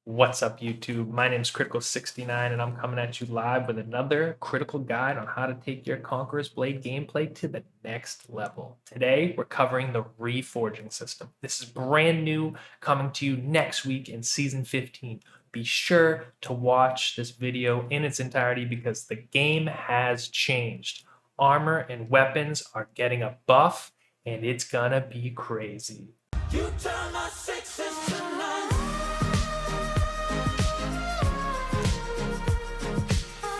What's up, YouTube? My name is Critical69, and I'm coming at you live with another critical guide on how to take your Conqueror's Blade gameplay to the next level. Today, we're covering the Reforging system. This is brand new, coming to you next week in Season 15. Be sure to watch this video in its entirety because the game has changed. Armor and weapons are getting a buff, and it's gonna be crazy. You turn my sixes to nines.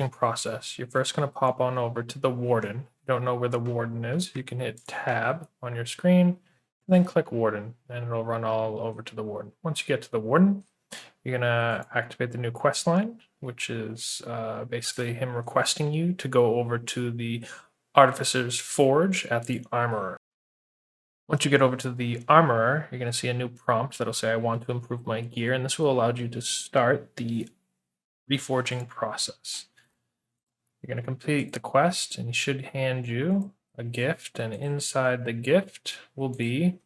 Process. You're first going to pop on over to the Warden. If you don't know where the Warden is, you can hit Tab on your screen, then click Warden, and it'll run all over to the Warden. Once you get to the Warden, you're going to activate the new quest line, which is basically him requesting you to go over to the Artificer's Forge at the Armorer. Once you get over to the Armorer, you're going to see a new prompt that'll say, I want to improve my gear, and this will allow you to start the reforging process. You're going to complete the quest, and he should hand you a gift, and inside the gift will be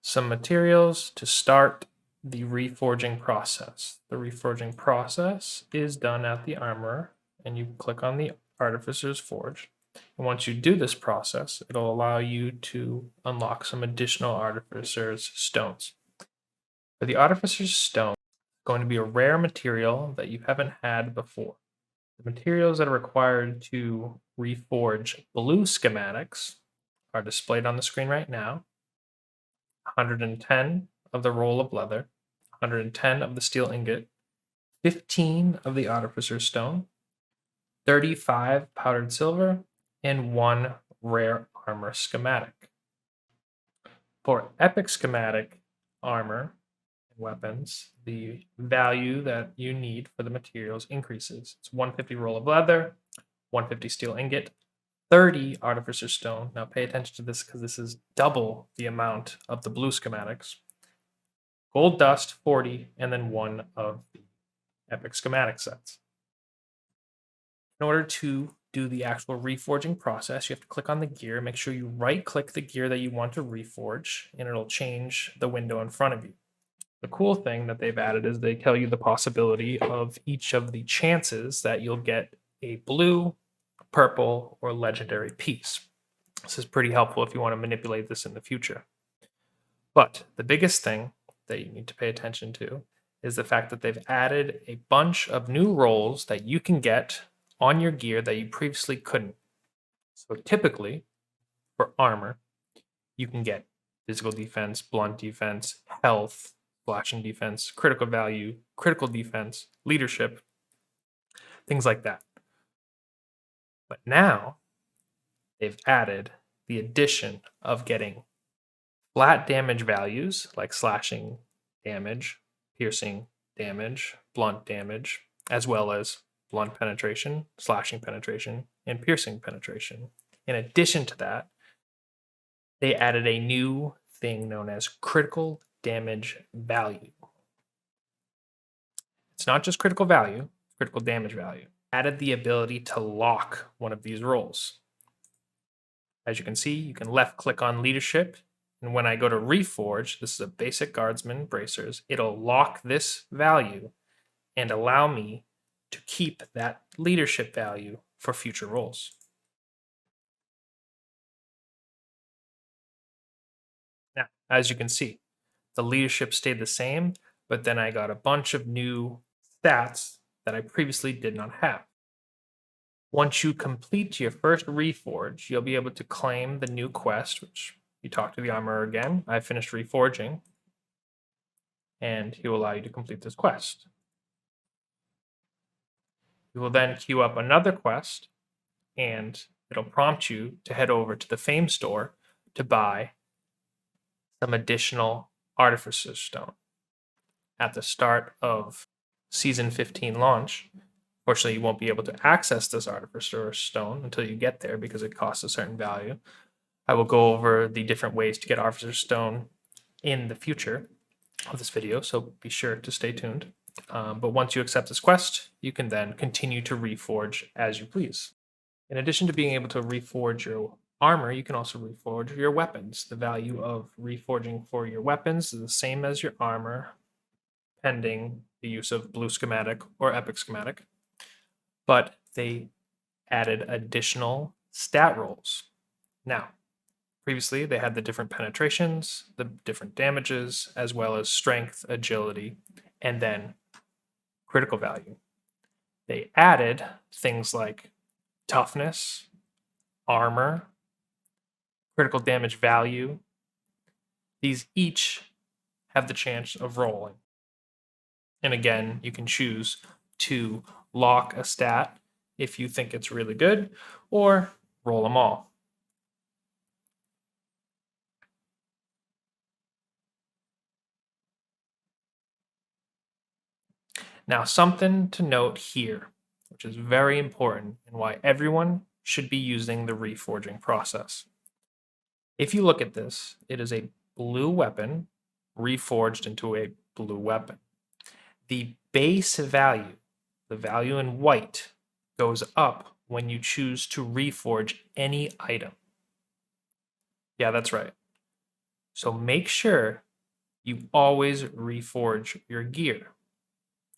some materials to start the reforging process. The reforging process is done at the Armorer, and you click on the Artificer's Forge. And once you do this process, it'll allow you to unlock some additional Artificer's Stones. For the Artificer's Stone, it's going to be a rare material that you haven't had before. The materials that are required to reforge blue schematics are displayed on the screen right now. 110 of the roll of leather, 110 of the steel ingot, 15 of the Artificer's Stone, 35 powdered silver, and 1 rare armor schematic. For epic schematic armor weapons, the value that you need for the materials increases. It's 150 roll of leather, 150 steel ingot, 30 artificer stone. Now pay attention to this because this is double the amount of the blue schematics. Gold dust, 40, and then 1 of the epic schematic sets. In order to do the actual reforging process, you have to click on the gear, make sure you right-click the gear that you want to reforge, and it'll change the window in front of you. The cool thing that they've added is they tell you the possibility of each of the chances that you'll get a blue, purple, or legendary piece. This is pretty helpful if you want to manipulate this in the future. But the biggest thing that you need to pay attention to is the fact that they've added a bunch of new rolls that you can get on your gear that you previously couldn't. So typically, for armor, you can get physical defense, blunt defense, health, slashing defense, critical value, critical defense, leadership, things like that. But now they've added the addition of getting flat damage values like slashing damage, piercing damage, blunt damage, as well as blunt penetration, slashing penetration, and piercing penetration. In addition to that, they added a new thing known as critical damage value. It's not just critical value, it's critical damage value. Added the ability to lock one of these rolls. As you can see, you can left click on leadership, and when I go to reforge, this is a basic guardsman bracers, it'll lock this value and allow me to keep that leadership value for future rolls. Now, as you can see, the leadership stayed the same, but then I got a bunch of new stats that I previously did not have. Once you complete your first reforge, you'll be able to claim the new quest, which you talk to the Armorer again. I finished reforging, and he will allow you to complete this quest. You will then queue up another quest, and it'll prompt you to head over to the Fame store to buy some additional Artificer Stone. At the start of Season 15 launch, fortunately, you won't be able to access this Artificer Stone until you get there because it costs a certain value. I will go over the different ways to get Artificer Stone in the future of this video, so be sure to stay tuned. But once you accept this quest, you can then continue to reforge as you please. In addition to being able to reforge your armor, you can also reforge your weapons. The value of reforging for your weapons is the same as your armor, pending the use of blue schematic or epic schematic, but they added additional stat rolls. Now, previously they had the different penetrations, the different damages, as well as strength, agility, and then critical value. They added things like toughness, armor, critical damage value. These each have the chance of rolling. And again, you can choose to lock a stat if you think it's really good, or roll them all. Now, something to note here, which is very important and why everyone should be using the reforging process. If you look at this, it is a blue weapon reforged into a blue weapon. The base value, the value in white, goes up when you choose to reforge any item. Yeah, that's right. So make sure you always reforge your gear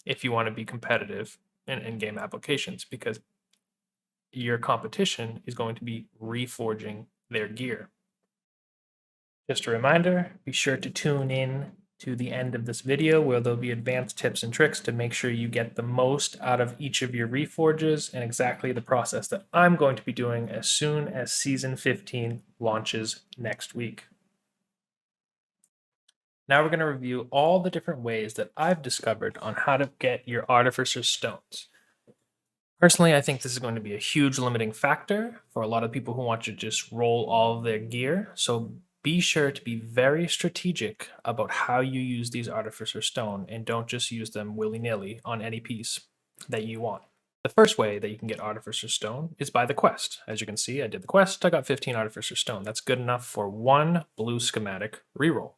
if you want to be competitive in in-game applications, because your competition is going to be reforging their gear. Just a reminder, be sure to tune in to the end of this video where there'll be advanced tips and tricks to make sure you get the most out of each of your reforges and exactly the process that I'm going to be doing as soon as Season 15 launches next week. Now we're going to review all the different ways that I've discovered on how to get your Artificer stones. Personally, I think this is going to be a huge limiting factor for a lot of people who want to just roll all of their gear. So be sure to be very strategic about how you use these Artificer stone and don't just use them willy-nilly on any piece that you want. The first way that you can get Artificer stone is by the quest. As you can see, I did the quest, I got 15 Artificer stone. That's good enough for one blue schematic reroll.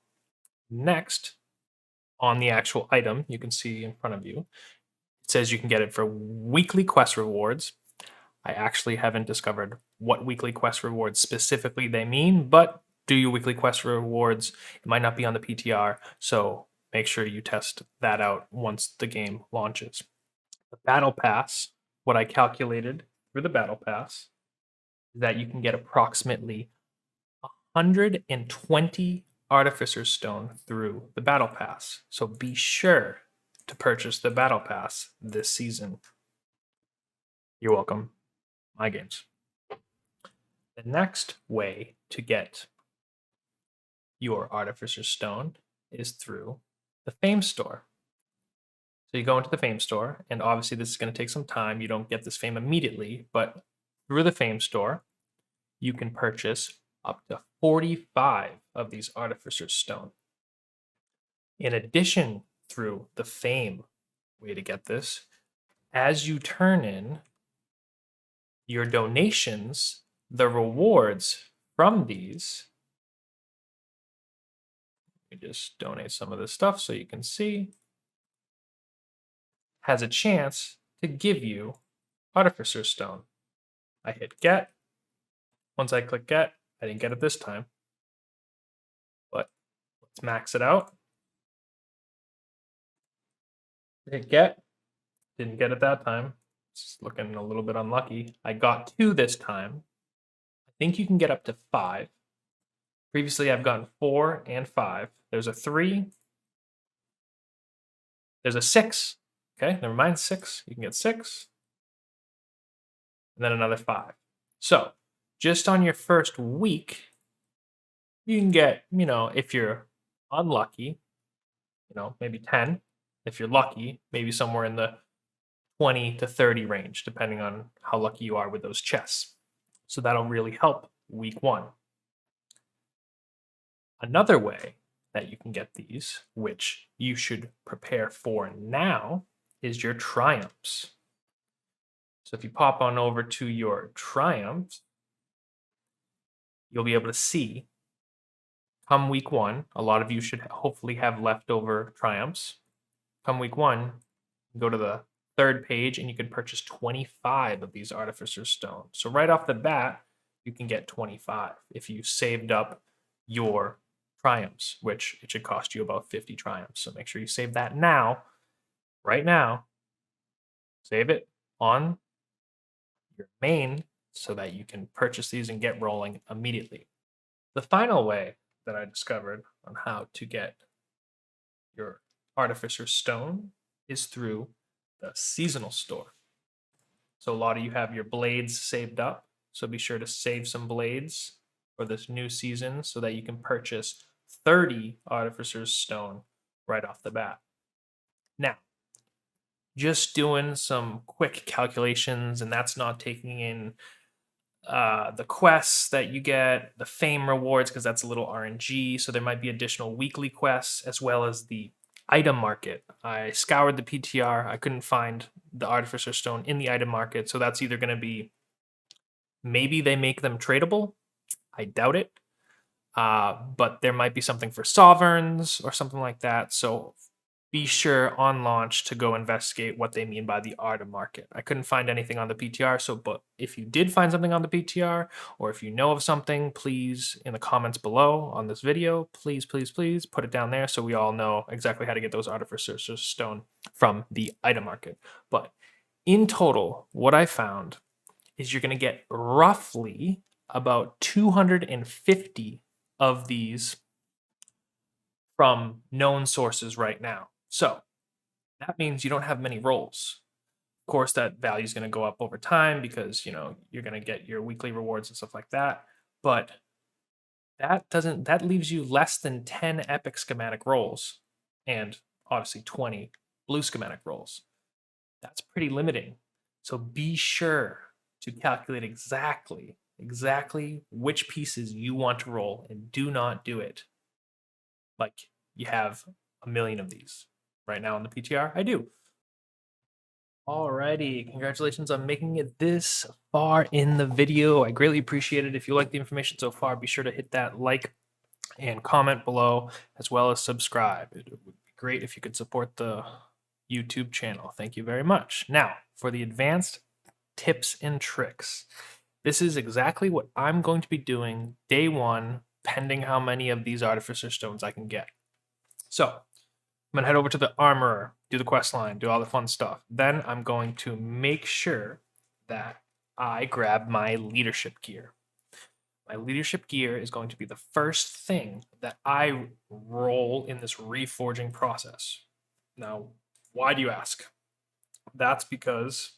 Next, on the actual item you can see in front of you, it says you can get it for weekly quest rewards. I actually haven't discovered what weekly quest rewards specifically they mean, but do your weekly quest rewards. It might not be on the PTR, so make sure you test that out once the game launches. The Battle Pass, what I calculated through the Battle Pass, is that you can get approximately 120 Artificer Stone through the Battle Pass. So be sure to purchase the Battle Pass this season. You're welcome. My games. The next way to get your Artificer Stone is through the Fame Store. So you go into the Fame Store, and obviously this is going to take some time. You don't get this fame immediately, but through the Fame Store, you can purchase up to 45 of these Artificer Stone. In addition, through the Fame way to get this, as you turn in your donations, the rewards from these, let me just donate some of this stuff so you can see, has a chance to give you Artificer Stone. I hit get. Once I click get, I didn't get it this time, but let's max it out. Hit get, didn't get it that time. It's looking a little bit unlucky. I got 2 this time. I think you can get up to 5. Previously, I've gotten 4 and 5. There's a 3. There's a 6. Okay, never mind 6. You can get 6. And then another 5. So, just on your first week, you can get, if you're unlucky, maybe 10. If you're lucky, maybe somewhere in the 20 to 30 range, depending on how lucky you are with those chests. So that'll really help week 1. Another way that you can get these, which you should prepare for now, is your triumphs. So if you pop on over to your triumphs, you'll be able to see, come week 1, a lot of you should hopefully have leftover triumphs. Come week 1, go to the 3rd page and you can purchase 25 of these Artificer Stone. So right off the bat, you can get 25 if you saved up your triumphs, which it should cost you about 50 triumphs. So make sure you save that now right now, save it on your main so that you can purchase these and get rolling immediately. The final way that I discovered on how to get your Artificer Stone is through the seasonal store. So a lot of you have your blades saved up. So be sure to save some blades for this new season so that you can purchase 30 Artificer's Stone right off the bat. Now, just doing some quick calculations, and that's not taking in the quests that you get, the fame rewards, because that's a little RNG. So there might be additional weekly quests as well as the item market. I scoured the PTR. I couldn't find the Artificer Stone in the item market. So that's either going to be maybe they make them tradable. I doubt it. But there might be something for sovereigns or something like that. So be sure on launch to go investigate what they mean by the item market. I couldn't find anything on the PTR, so but if you did find something on the PTR, or if you know of something, please in the comments below on this video, please put it down there so we all know exactly how to get those Artificer's Stone from the item market. But in total, what I found is you're going to get roughly about 250 of these from known sources right now. So that means you don't have many rolls. Of course, that value is going to go up over time because you're going to get your weekly rewards and stuff like that. But that leaves you less than 10 epic schematic rolls and obviously 20 blue schematic rolls. That's pretty limiting. So be sure to calculate exactly which pieces you want to roll, and do not do it like you have a million of these right now on the PTR. I do. Alrighty, congratulations on making it this far in the video. I greatly appreciate it. If you like the information so far, be sure to hit that like and comment below, as well as subscribe. It would be great if you could support the YouTube channel. Thank you very much. Now, for the advanced tips and tricks. This is exactly what I'm going to be doing day one, pending how many of these Artificer Stones I can get. So I'm going to head over to the Armorer, do the quest line, do all the fun stuff. Then I'm going to make sure that I grab my leadership gear. My leadership gear is going to be the first thing that I roll in this reforging process. Now, why do you ask? That's because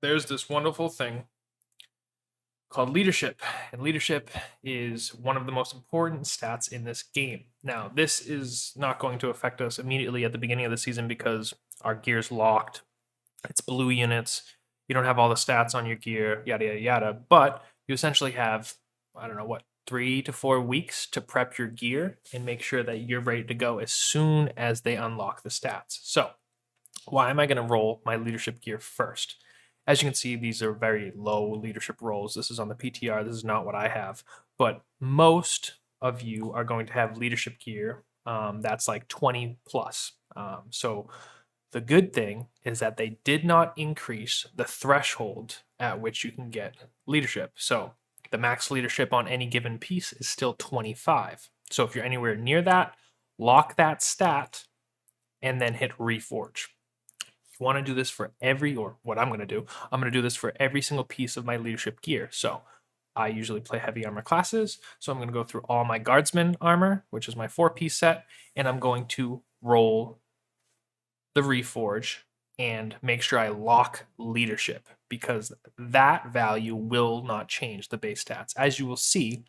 there's this wonderful thing called leadership, and leadership is one of the most important stats in this game. Now, this is not going to affect us immediately at the beginning of the season because our gear's locked. It's blue units. You don't have all the stats on your gear, yada, yada, yada, but you essentially have, 3 to 4 weeks to prep your gear and make sure that you're ready to go as soon as they unlock the stats. So why am I going to roll my leadership gear first? As you can see, these are very low leadership rolls. This is on the PTR. This is not what I have. But most of you are going to have leadership gear that's like 20 plus. So the good thing is that they did not increase the threshold at which you can get leadership. So the max leadership on any given piece is still 25. So if you're anywhere near that, lock that stat and then hit Reforge. You want to do this for what I'm going to do, I'm going to do this for every single piece of my leadership gear. So I usually play heavy armor classes, so I'm going to go through all my guardsman armor, which is my 4-piece set, and I'm going to roll the Reforge and make sure I lock leadership, because that value will not change the base stats. As you will see,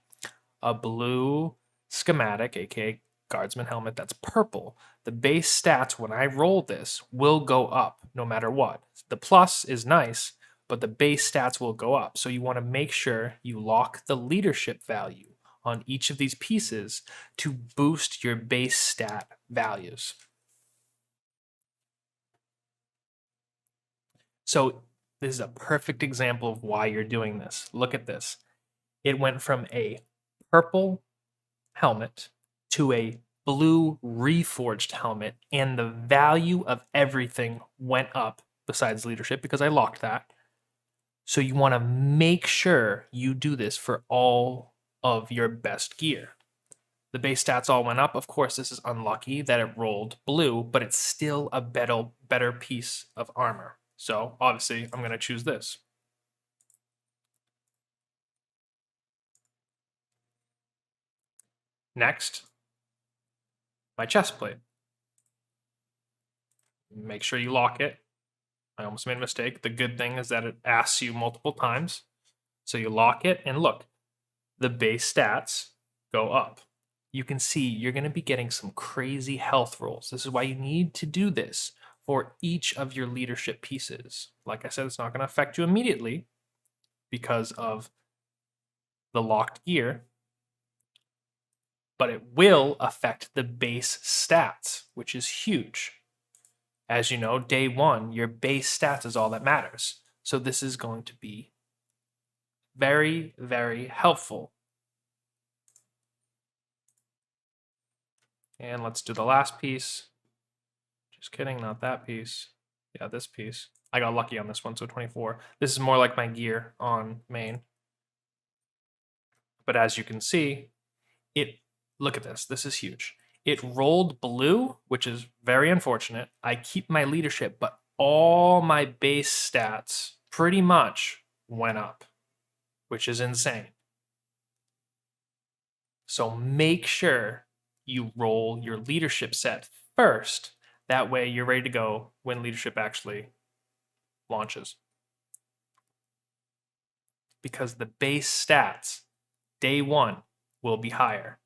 a blue schematic, aka guardsman helmet, that's purple, the base stats when I roll this will go up no matter what. The plus is nice, but the base stats will go up. So you want to make sure you lock the leadership value on each of these pieces to boost your base stat values. So this is a perfect example of why you're doing this. Look at this. It went from a purple helmet to a blue reforged helmet, and the value of everything went up besides leadership because I locked that. So you want to make sure you do this for all of your best gear. The base stats all went up. Of course, this is unlucky that it rolled blue, but it's still a better piece of armor. So obviously, I'm going to choose this. Next, my chest plate. Make sure you lock it. I almost made a mistake. The good thing is that it asks you multiple times. So you lock it, and look, the base stats go up. You can see you're going to be getting some crazy health rolls. This is why you need to do this for each of your leadership pieces. Like I said, it's not going to affect you immediately because of the locked gear, but it will affect the base stats, which is huge. As you know, day one, your base stats is all that matters. So this is going to be very, very helpful. And let's do the last piece. Just kidding, not that piece. Yeah, this piece. I got lucky on this one, so 24. This is more like my gear on main. But as you can see, look at this. This is huge. It rolled blue, which is very unfortunate. I keep my leadership, but all my base stats pretty much went up, which is insane. So make sure you roll your leadership set first. That way you're ready to go when leadership actually launches. Because the base stats, day one, will be higher.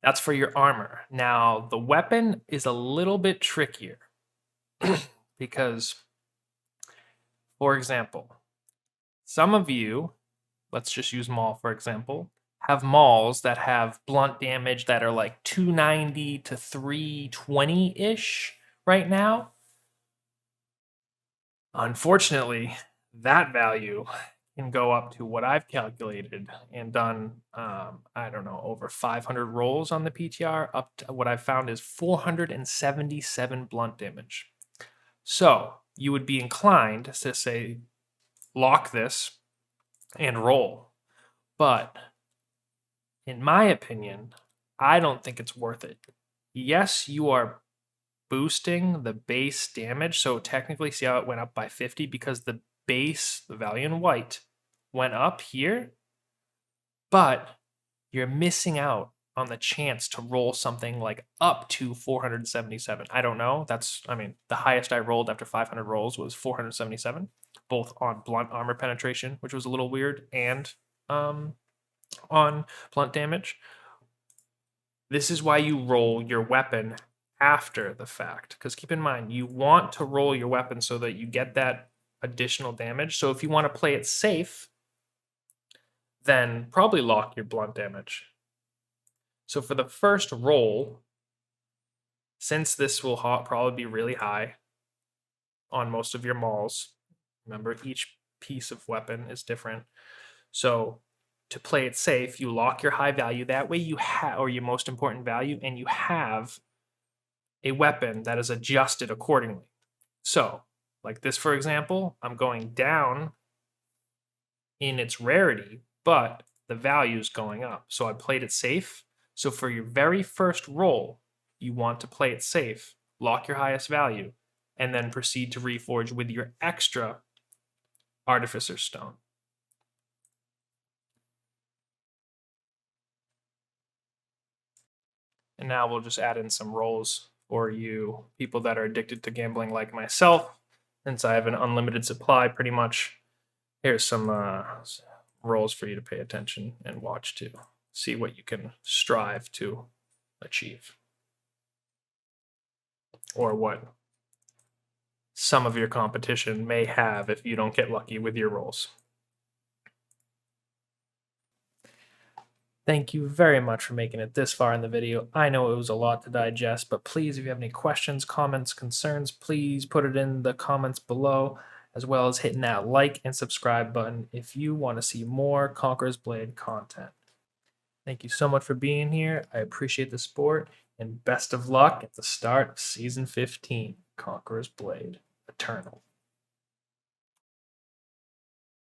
That's for your armor. Now, the weapon is a little bit trickier because, for example, some of you, let's just use Maul for example, have Mauls that have blunt damage that are like 290 to 320-ish right now. Unfortunately, that value can go up to what I've calculated and done, I don't know, over 500 rolls on the PTR, up to what I've found is 477 blunt damage. So you would be inclined to say, lock this and roll. But in my opinion, I don't think it's worth it. Yes, you are boosting the base damage. So technically, see how it went up by 50 because the base, the value in white, went up here, but you're missing out on the chance to roll something like up to 477. I don't know. The highest I rolled after 500 rolls was 477, both on blunt armor penetration, which was a little weird, and on blunt damage. This is why you roll your weapon after the fact, because keep in mind, you want to roll your weapon so that you get that additional damage. So if you want to play it safe, then probably lock your blunt damage. So for the first roll, since this will probably be really high on most of your Mauls, remember each piece of weapon is different. So to play it safe, you lock your high value. That way you have, or your most important value, and you have a weapon that is adjusted accordingly. So, like this, for example, I'm going down in its rarity, but the value is going up. So I played it safe. So for your very first roll, you want to play it safe, lock your highest value, and then proceed to reforge with your extra Artificer stone. And now we'll just add in some rolls for you people that are addicted to gambling like myself. Since I have an unlimited supply, pretty much, here's some rolls for you to pay attention and watch to see what you can strive to achieve. Or what some of your competition may have if you don't get lucky with your rolls. Thank you very much for making it this far in the video. I know it was a lot to digest, but please, if you have any questions, comments, concerns, please put it in the comments below, as well as hitting that like and subscribe button if you want to see more Conqueror's Blade content. Thank you so much for being here. I appreciate the support, and best of luck at the start of Season 15, Conqueror's Blade Eternal.